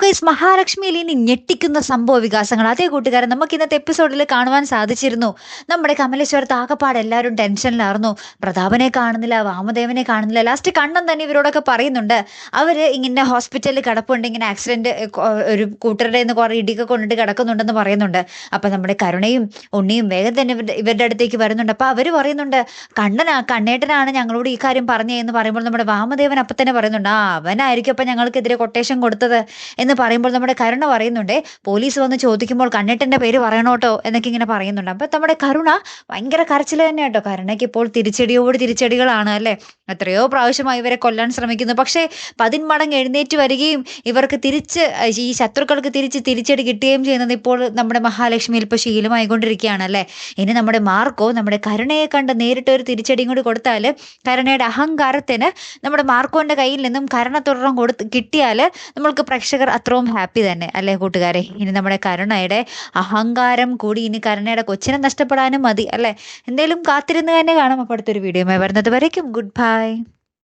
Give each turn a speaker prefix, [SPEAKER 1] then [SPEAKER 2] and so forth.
[SPEAKER 1] Guys, മഹാലക്ഷ്മിയിൽ ഇനി ഞെട്ടിക്കുന്ന സംഭവ വികാസങ്ങൾ. അതേ കൂട്ടുകാരൻ, നമുക്ക് ഇന്നത്തെ എപ്പിസോഡിൽ കാണുവാൻ സാധിച്ചിരുന്നു. നമ്മുടെ കമലേശ്വരത്ത് ആകപ്പാട് എല്ലാവരും ടെൻഷനിലായിരുന്നു. പ്രതാപനെ കാണുന്നില്ല, വാമദേവനെ കാണുന്നില്ല. ലാസ്റ്റ് കണ്ണൻ തന്നെ ഇവരോടൊക്കെ പറയുന്നുണ്ട്, അവര് ഇങ്ങനെ ഹോസ്പിറ്റലിൽ കിടപ്പുണ്ട്, ഇങ്ങനെ ആക്സിഡന്റ് ഒരു കൂട്ടരുടെ കുറെ ഇടിയൊക്കെ കൊണ്ടിട്ട് കിടക്കുന്നുണ്ടെന്ന് പറയുന്നുണ്ട്. അപ്പൊ നമ്മുടെ കരുണയും ഉണ്ണിയും വേഗം തന്നെ ഇവരുടെ അടുത്തേക്ക് വരുന്നുണ്ട്. അപ്പൊ അവര് പറയുന്നുണ്ട്, കണ്ണേട്ടനാണ് ഞങ്ങളോട് ഈ കാര്യം പറഞ്ഞതെന്ന് പറയുമ്പോൾ നമ്മുടെ വാമദേവൻ അപ്പൊ തന്നെ പറയുന്നുണ്ട്, അവനായിരിക്കും അപ്പൊ ഞങ്ങൾക്കെതിരെ കൊട്ടേഷൻ കൊടുത്തത് എന്ന് പറയുമ്പോൾ നമ്മുടെ കരുണ പറയുന്നുണ്ടേ, പോലീസ് വന്ന് ചോദിക്കുമ്പോൾ കണ്ണേട്ടന്റെ പേര് പറയണോട്ടോ എന്നൊക്കെ ഇങ്ങനെ പറയുന്നുണ്ട്. അപ്പൊ നമ്മുടെ കരുണ ഭയങ്കര കരച്ചിൽ തന്നെ കേട്ടോ. കരുണയ്ക്ക് ഇപ്പോൾ തിരിച്ചടിയോട് തിരിച്ചടികളാണ് അല്ലെ. എത്രയോ പ്രാവശ്യമായി ഇവരെ കൊല്ലാൻ ശ്രമിക്കുന്നു, പക്ഷേ 10 മടങ്ങ് എഴുന്നേറ്റ് വരികയും ഇവർക്ക് തിരിച്ച് ഈ ശത്രുക്കൾക്ക് തിരിച്ചടി കിട്ടുകയും ചെയ്യുന്നത് ഇപ്പോൾ നമ്മുടെ മഹാലക്ഷ്മിയിൽ ഇപ്പോൾ ശീലമായിക്കൊണ്ടിരിക്കുകയാണ് അല്ലെ. ഇനി നമ്മുടെ മാർക്കോ നമ്മുടെ കരുണയെ കണ്ട് നേരിട്ട് ഒരു തിരിച്ചടിയും കൂടി കൊടുത്താൽ, കരുണയുടെ അഹങ്കാരത്തിന് നമ്മുടെ മാർക്കോന്റെ കയ്യിൽ നിന്നും കരുണ തുടർന്ന് കിട്ടിയാൽ നമ്മൾക്ക് പ്രേക്ഷകർ അത്രയും ഹാപ്പി തന്നെ അല്ലേ കൂട്ടുകാരെ. ഇനി നമ്മുടെ കരുണയുടെ അഹങ്കാരം കൂടി ഇനി കരുണയുടെ കൊച്ചിനെ നഷ്ടപ്പെടാനും മതി അല്ലേ. എന്തായാലും കാത്തിരുന്ന് തന്നെ കാണാം. അപ്പോൾ അടുത്തൊരു വീഡിയോയുമായി വരുന്നത് വരയ്ക്കും ഗുഡ് ബൈ.